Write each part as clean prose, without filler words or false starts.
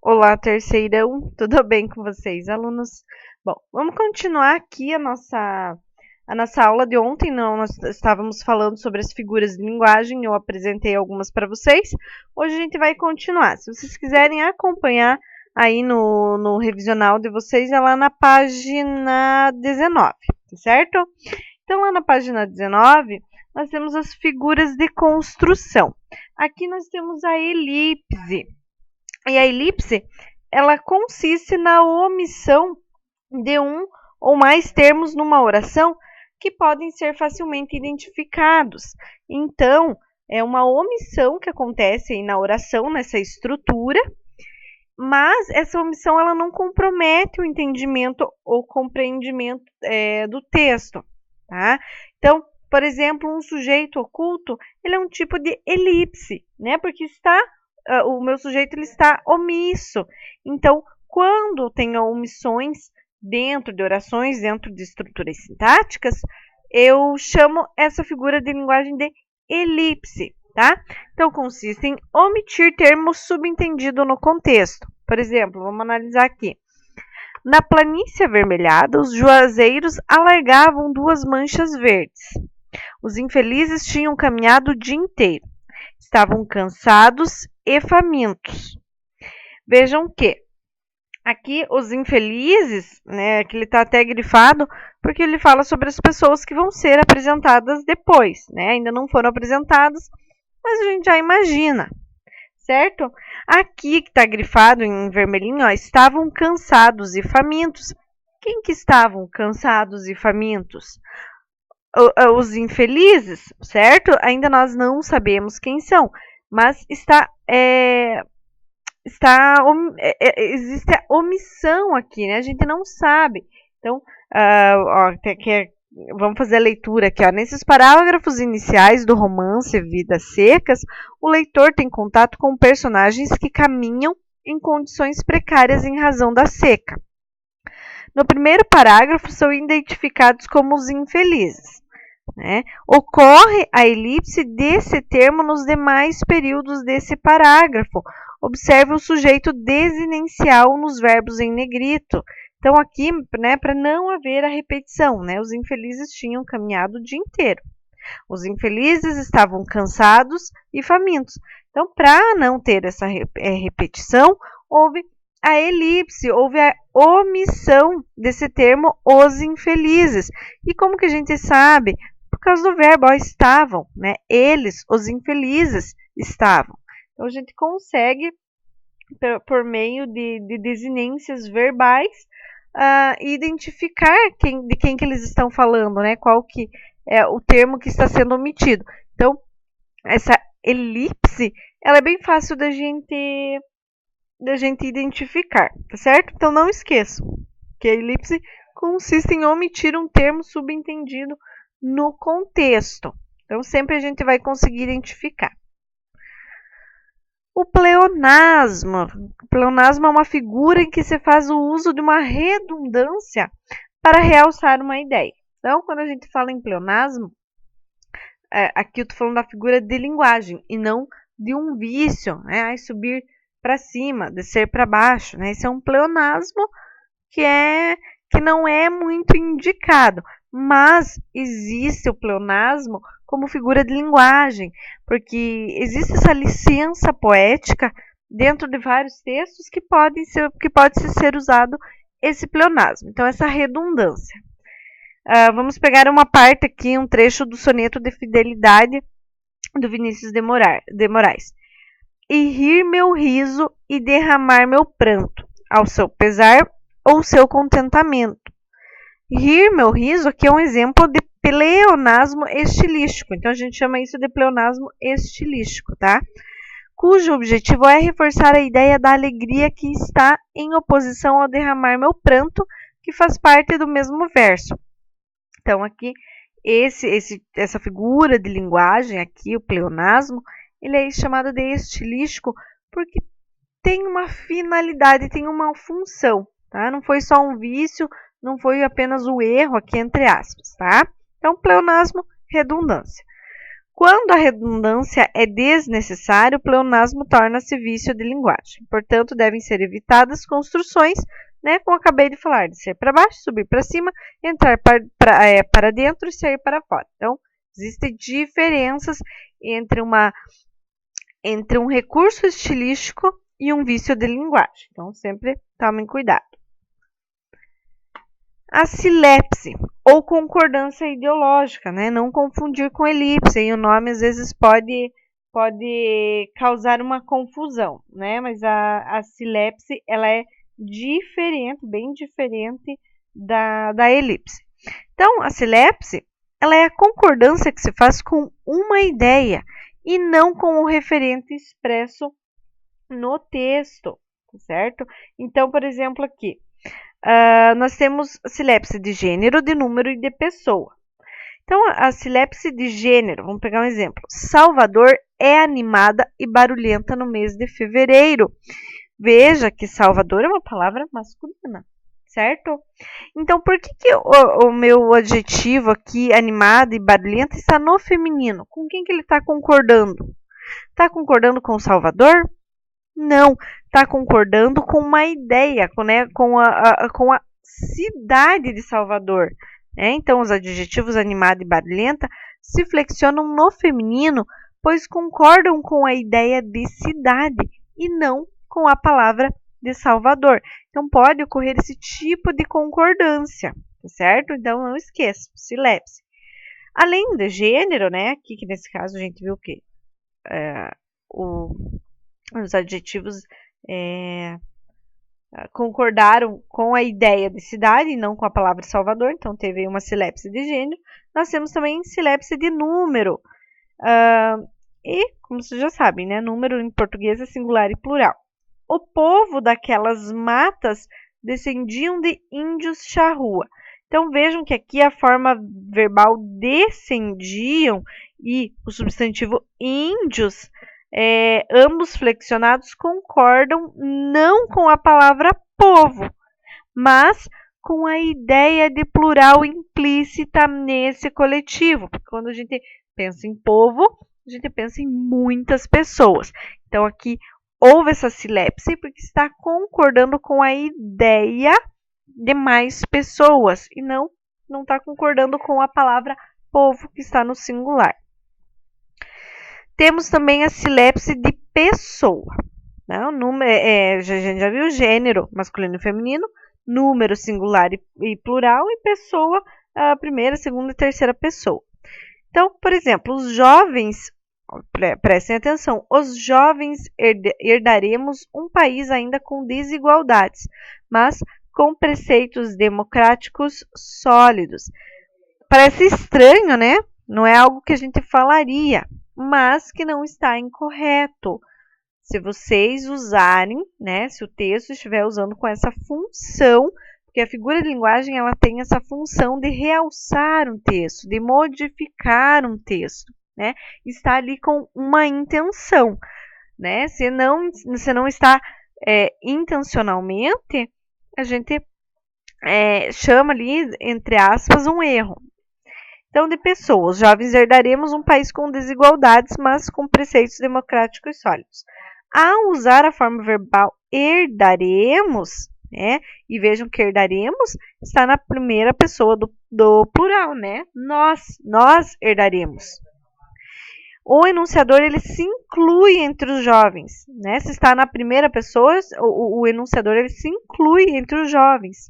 Olá, terceirão, tudo bem com vocês, alunos? Bom, vamos continuar aqui a nossa aula de ontem. Não, nós estávamos falando sobre as figuras de linguagem, eu apresentei algumas para vocês. Hoje a gente vai continuar. Se vocês quiserem acompanhar aí no revisional de vocês, é lá na página 19, tá certo? Então, lá na página 19, nós temos as figuras de construção. Aqui nós temos a elipse. E a elipse, ela consiste na omissão de um ou mais termos numa oração que podem ser facilmente identificados. Então, é uma omissão que acontece aí na oração, nessa estrutura, mas essa omissão ela não compromete o entendimento ou compreendimento do texto, tá? Então, por exemplo, um sujeito oculto, ele é um tipo de elipse, né? Porque o meu sujeito ele está omisso. Então, quando tem omissões dentro de orações, dentro de estruturas sintáticas, eu chamo essa figura de linguagem de elipse, tá? Então, consiste em omitir termos subentendidos no contexto. Por exemplo, vamos analisar aqui. Na planície avermelhada, os juazeiros alargavam duas manchas verdes. Os infelizes tinham caminhado o dia inteiro. Estavam cansados e famintos. Vejam que aqui os infelizes, né, que ele está até grifado, porque ele fala sobre as pessoas que vão ser apresentadas depois, né? Ainda não foram apresentadas, mas a gente já imagina, certo? Aqui que está grifado em vermelhinho, ó, estavam cansados e famintos. Quem que estavam cansados e famintos? Os infelizes, certo? Ainda nós não sabemos quem são, mas existe a omissão aqui, né? A gente não sabe. Então, vamos fazer a leitura aqui. Ó. Nesses parágrafos iniciais do romance Vidas Secas, o leitor tem contato com personagens que caminham em condições precárias em razão da seca. No primeiro parágrafo, são identificados como os infelizes. Né? Ocorre a elipse desse termo nos demais períodos desse parágrafo. Observe o sujeito desinencial nos verbos em negrito. Então, aqui, né, para não haver a repetição, né, os infelizes tinham caminhado o dia inteiro. Os infelizes estavam cansados e famintos. Então, para não ter essa repetição, houve a elipse, houve a omissão desse termo, os infelizes. E como que a gente sabe? Por causa do verbo, ó, estavam, né? Eles, os infelizes, estavam. Então, a gente consegue, por meio de desinências verbais, identificar de quem que eles estão falando, né? Qual que é o termo que está sendo omitido. Então, essa elipse, ela é bem fácil da gente identificar, tá certo? Então, não esqueçam que a elipse consiste em omitir um termo subentendido no contexto. Então, sempre a gente vai conseguir identificar. O pleonasmo. O pleonasmo é uma figura em que se faz o uso de uma redundância para realçar uma ideia. Então, quando a gente fala em pleonasmo, aqui eu estou falando da figura de linguagem e não de um vício, né? Subir para cima, descer para baixo, né? Esse é um pleonasmo que não é muito indicado, mas existe o pleonasmo como figura de linguagem, porque existe essa licença poética dentro de vários textos que pode ser usado esse pleonasmo. Então, essa redundância. Vamos pegar uma parte aqui, um trecho do soneto de fidelidade do Vinícius de Moraes. E rir meu riso e derramar meu pranto, ao seu pesar ou seu contentamento. Rir meu riso aqui é um exemplo de pleonasmo estilístico. Então, a gente chama isso de pleonasmo estilístico, tá? Cujo objetivo é reforçar a ideia da alegria que está em oposição ao derramar meu pranto, que faz parte do mesmo verso. Então, aqui, essa figura de linguagem, aqui, o pleonasmo, ele é chamado de estilístico porque tem uma finalidade, tem uma função, tá? Não foi só um vício, não foi apenas o erro aqui, entre aspas, tá? Então, pleonasmo, redundância. Quando a redundância é desnecessária, o pleonasmo torna-se vício de linguagem. Portanto, devem ser evitadas construções, né, como eu acabei de falar, de ser para baixo, subir para cima, entrar para dentro e sair para fora. Então, existem diferenças entre um recurso estilístico e um vício de linguagem. Então, sempre tomem cuidado. A silepse, ou concordância ideológica, né? Não confundir com elipse. E o nome, às vezes, pode causar uma confusão, né? Mas a silepse, ela é diferente, bem diferente da elipse. Então, a silepse, ela é a concordância que se faz com uma ideia e não com o referente expresso no texto, certo? Então, por exemplo, aqui, nós temos silepse de gênero, de número e de pessoa. Então, a silepse de gênero, vamos pegar um exemplo. Salvador é animada e barulhenta no mês de fevereiro. Veja que Salvador é uma palavra masculina, certo? Então, por que o meu adjetivo aqui, animada e barulhenta, está no feminino? Com quem que ele está concordando? Está concordando com Salvador? Não, está concordando com uma ideia, com a cidade de Salvador. Né? Então, os adjetivos animada e barulhenta se flexionam no feminino, pois concordam com a ideia de cidade e não com a palavra de Salvador. Então, pode ocorrer esse tipo de concordância, certo? Então, não esqueça, silepse. Além de gênero, né? Aqui que nesse caso a gente viu que os adjetivos concordaram com a ideia de cidade e não com a palavra Salvador, então teve uma silepse de gênero. Nós temos também silepse de número. E, como vocês já sabem, né, número em português é singular e plural. O povo daquelas matas descendiam de índios charrua. Então, vejam que aqui a forma verbal descendiam e o substantivo índios, ambos flexionados, concordam não com a palavra povo, mas com a ideia de plural implícita nesse coletivo. Porque quando a gente pensa em povo, a gente pensa em muitas pessoas. Então, aqui houve essa silepse porque está concordando com a ideia de mais pessoas e não está concordando com a palavra povo que está no singular. Temos também a silepse de pessoa. Né? A gente já viu gênero masculino e feminino, número singular e plural e pessoa, a primeira, segunda e terceira pessoa. Então, por exemplo, os jovens, prestem atenção, os jovens herdaremos um país ainda com desigualdades, mas com preceitos democráticos sólidos. Parece estranho, né? Não é algo que a gente falaria, mas que não está incorreto. Se vocês usarem, né? Se o texto estiver usando com essa função, porque a figura de linguagem ela tem essa função de realçar um texto, de modificar um texto, né? Está ali com uma intenção, né? Se não está intencionalmente, a gente chama ali, entre aspas, um erro. Então, de pessoas, jovens herdaremos um país com desigualdades, mas com preceitos democráticos sólidos. Ao usar a forma verbal herdaremos, né? E vejam que herdaremos está na primeira pessoa do plural, né? Nós herdaremos. O enunciador ele se inclui entre os jovens, né? Se está na primeira pessoa, o enunciador ele se inclui entre os jovens.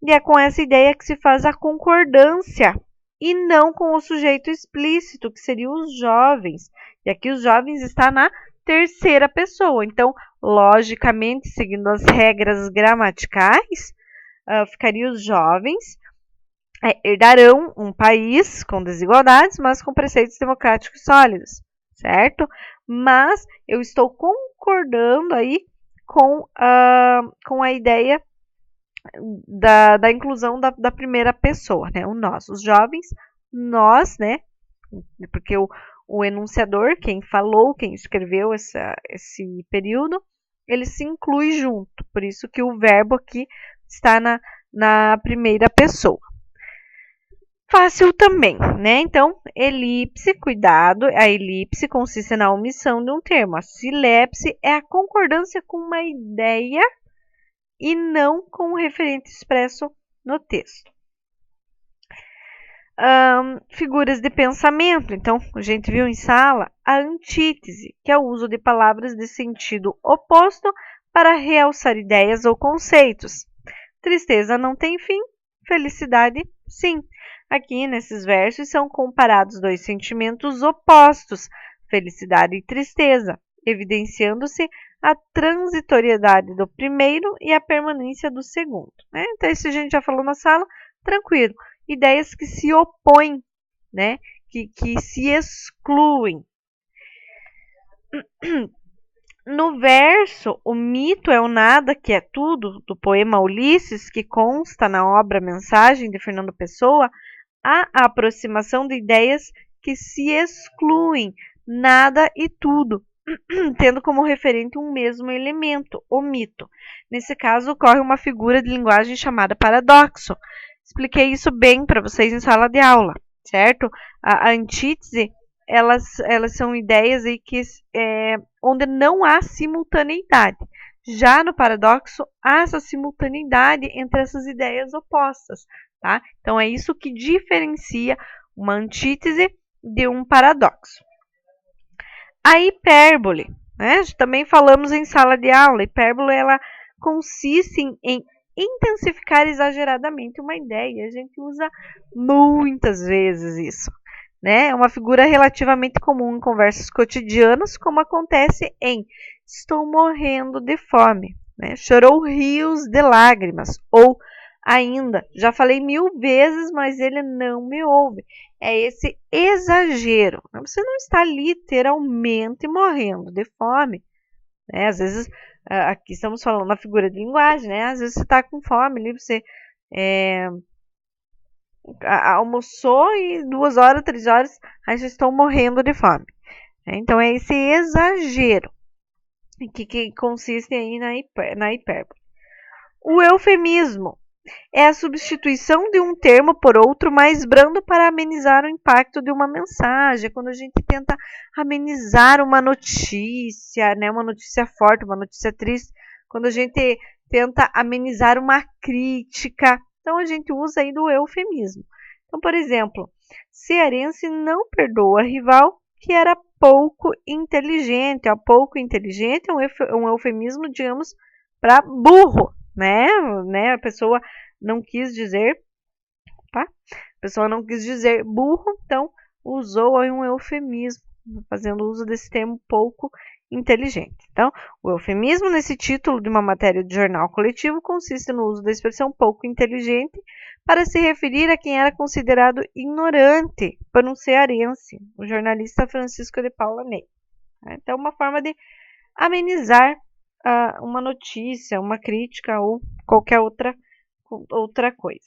E é com essa ideia que se faz a concordância e não com o sujeito explícito, que seriam os jovens. E aqui os jovens está na terceira pessoa. Então, logicamente, seguindo as regras gramaticais, ficaria os jovens herdarão um país com desigualdades, mas com preceitos democráticos sólidos, certo? Mas eu estou concordando aí com a ideia da inclusão da primeira pessoa, né? O nós, os jovens, nós, né? Porque o enunciador, quem falou, quem escreveu esse período, ele se inclui junto. Por isso que o verbo aqui está na primeira pessoa. fácil também, né? Então, elipse, cuidado, a elipse consiste na omissão de um termo. A silepse é a concordância com uma ideia e não com o referente expresso no texto. Figuras de pensamento. Então, a gente viu em sala a antítese, que é o uso de palavras de sentido oposto para realçar ideias ou conceitos. Tristeza não tem fim, felicidade sim. Aqui nesses versos são comparados dois sentimentos opostos, felicidade e tristeza, evidenciando-se a transitoriedade do primeiro e a permanência do segundo, né? Então, isso a gente já falou na sala, tranquilo. Ideias que se opõem, né? Que se excluem. No verso, o mito é o nada que é tudo, do poema Ulisses, que consta na obra Mensagem de Fernando Pessoa, há a aproximação de ideias que se excluem, nada e tudo, tendo como referente um mesmo elemento, o mito. Nesse caso, ocorre uma figura de linguagem chamada paradoxo. Expliquei isso bem para vocês em sala de aula, certo? A antítese, elas são ideias aí que, onde não há simultaneidade. Já no paradoxo, há essa simultaneidade entre essas ideias opostas, tá? Então, é isso que diferencia uma antítese de um paradoxo. A hipérbole, né? Também falamos em sala de aula. A hipérbole, ela consiste em intensificar exageradamente uma ideia. A gente usa muitas vezes isso, né? É uma figura relativamente comum em conversas cotidianas, como acontece em estou morrendo de fome, né? Chorou rios de lágrimas, ou ainda, já falei 1000 vezes, mas ele não me ouve. É esse exagero. Você não está literalmente morrendo de fome, né? Às vezes, aqui estamos falando uma figura de linguagem, né? Às vezes você está com fome, ali você almoçou e 2 horas, 3 horas, aí vocês estão morrendo de fome. Então, é esse exagero que consiste aí na hipérbole. O eufemismo é a substituição de um termo por outro mais brando para amenizar o impacto de uma mensagem. Quando a gente tenta amenizar uma notícia, né, uma notícia forte, uma notícia triste, quando a gente tenta amenizar uma crítica, então a gente usa aí do eufemismo. Então, por exemplo, cearense não perdoa rival que era pouco inteligente. Pouco inteligente é um eufemismo, digamos, para burro, né? A pessoa não quis dizer, tá? A pessoa não quis dizer burro, então usou aí um eufemismo, fazendo uso desse termo pouco inteligente. Então, o eufemismo nesse título de uma matéria de jornal coletivo consiste no uso da expressão pouco inteligente para se referir a quem era considerado ignorante por um cearense, o jornalista Francisco de Paula Ney. Então, uma forma de amenizar uma notícia, uma crítica ou qualquer outra coisa.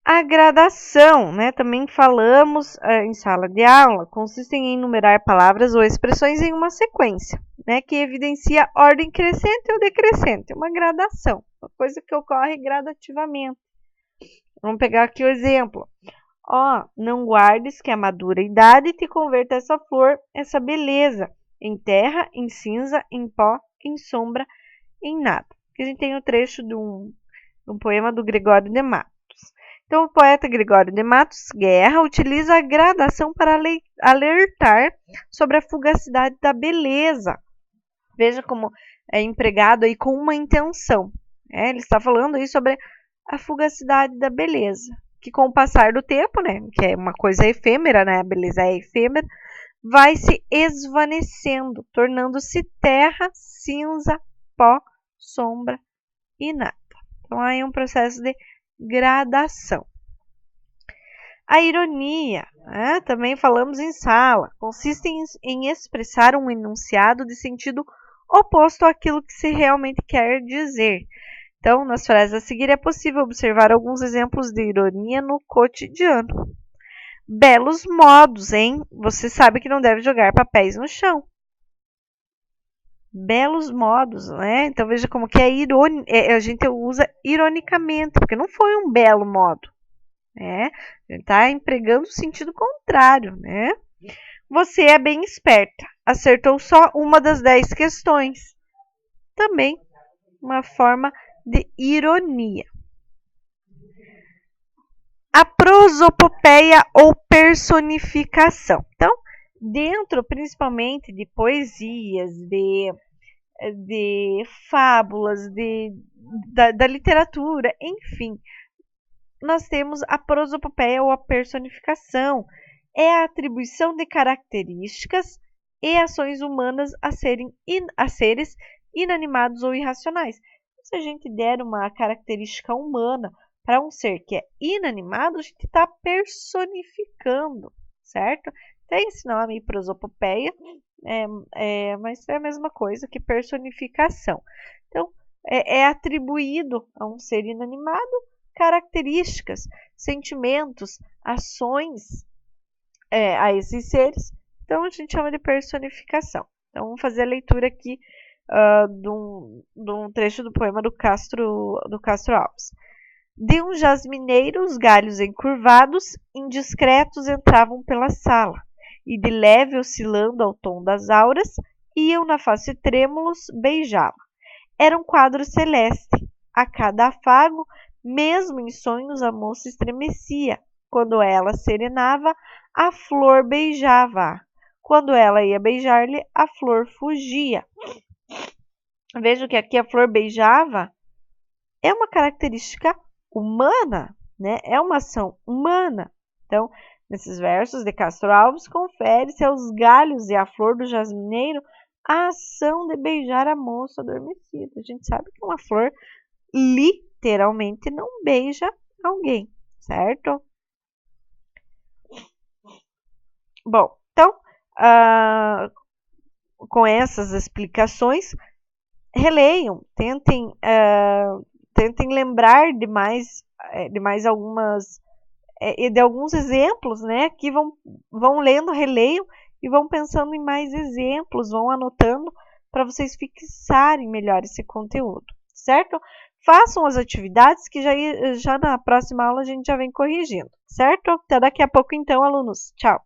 A gradação, né, também falamos em sala de aula, consiste em enumerar palavras ou expressões em uma sequência, né, que evidencia ordem crescente ou decrescente, uma gradação, uma coisa que ocorre gradativamente. Vamos pegar aqui o exemplo. Não guardes que a madura idade te converta essa flor, essa beleza, em terra, em cinza, em pó, em sombra, em nada. Aqui a gente tem o trecho de um poema do Gregório de Matos. Então, o poeta Gregório de Matos Guerra utiliza a gradação para alertar sobre a fugacidade da beleza. Veja como é empregado aí com uma intenção. Ele está falando aí sobre a fugacidade da beleza, que com o passar do tempo, né, que é uma coisa efêmera, né, a beleza é efêmera, vai se esvanecendo, tornando-se terra, cinza, pó, sombra e nada. Então, aí é um processo de gradação. A ironia, né, também falamos em sala, consiste em expressar um enunciado de sentido oposto àquilo que se realmente quer dizer. Então, nas frases a seguir, é possível observar alguns exemplos de ironia no cotidiano. Belos modos, hein? Você sabe que não deve jogar papéis no chão. Belos modos, né? Então, veja como que a gente usa ironicamente, porque não foi um belo modo. né? A gente está empregando o sentido contrário, né? Você é bem esperta. Acertou só uma das 10 questões. Também uma forma de ironia. A prosopopeia ou personificação. Então, dentro principalmente de poesias, de fábulas, da literatura, enfim, nós temos a prosopopeia ou a personificação. É a atribuição de características e ações humanas a seres inanimados ou irracionais. Se a gente der uma característica humana para um ser que é inanimado, a gente está personificando, certo? Tem esse nome, prosopopeia, mas é a mesma coisa que personificação. Então, é atribuído a um ser inanimado características, sentimentos, ações a esses seres. Então, a gente chama de personificação. Então, vamos fazer a leitura aqui de um trecho do poema do Castro Alves. De um jasmineiro, os galhos encurvados, indiscretos entravam pela sala, e de leve oscilando ao tom das auras, iam na face trêmulos, beijava. Era um quadro celeste. A cada afago, mesmo em sonhos, a moça estremecia. Quando ela serenava, a flor beijava. Quando ela ia beijar-lhe, a flor fugia. Veja que aqui a flor beijava é uma característica humana, né? É uma ação humana. Então, nesses versos de Castro Alves, confere-se aos galhos e à flor do jasmineiro a ação de beijar a moça adormecida. A gente sabe que uma flor literalmente não beija alguém, certo? Bom, então, com essas explicações, releiam, tentem lembrar de mais algumas de alguns exemplos, né? Que vão lendo, releiam e vão pensando em mais exemplos, vão anotando para vocês fixarem melhor esse conteúdo, certo? Façam as atividades que já na próxima aula a gente já vem corrigindo, certo? Até daqui a pouco então, alunos. Tchau!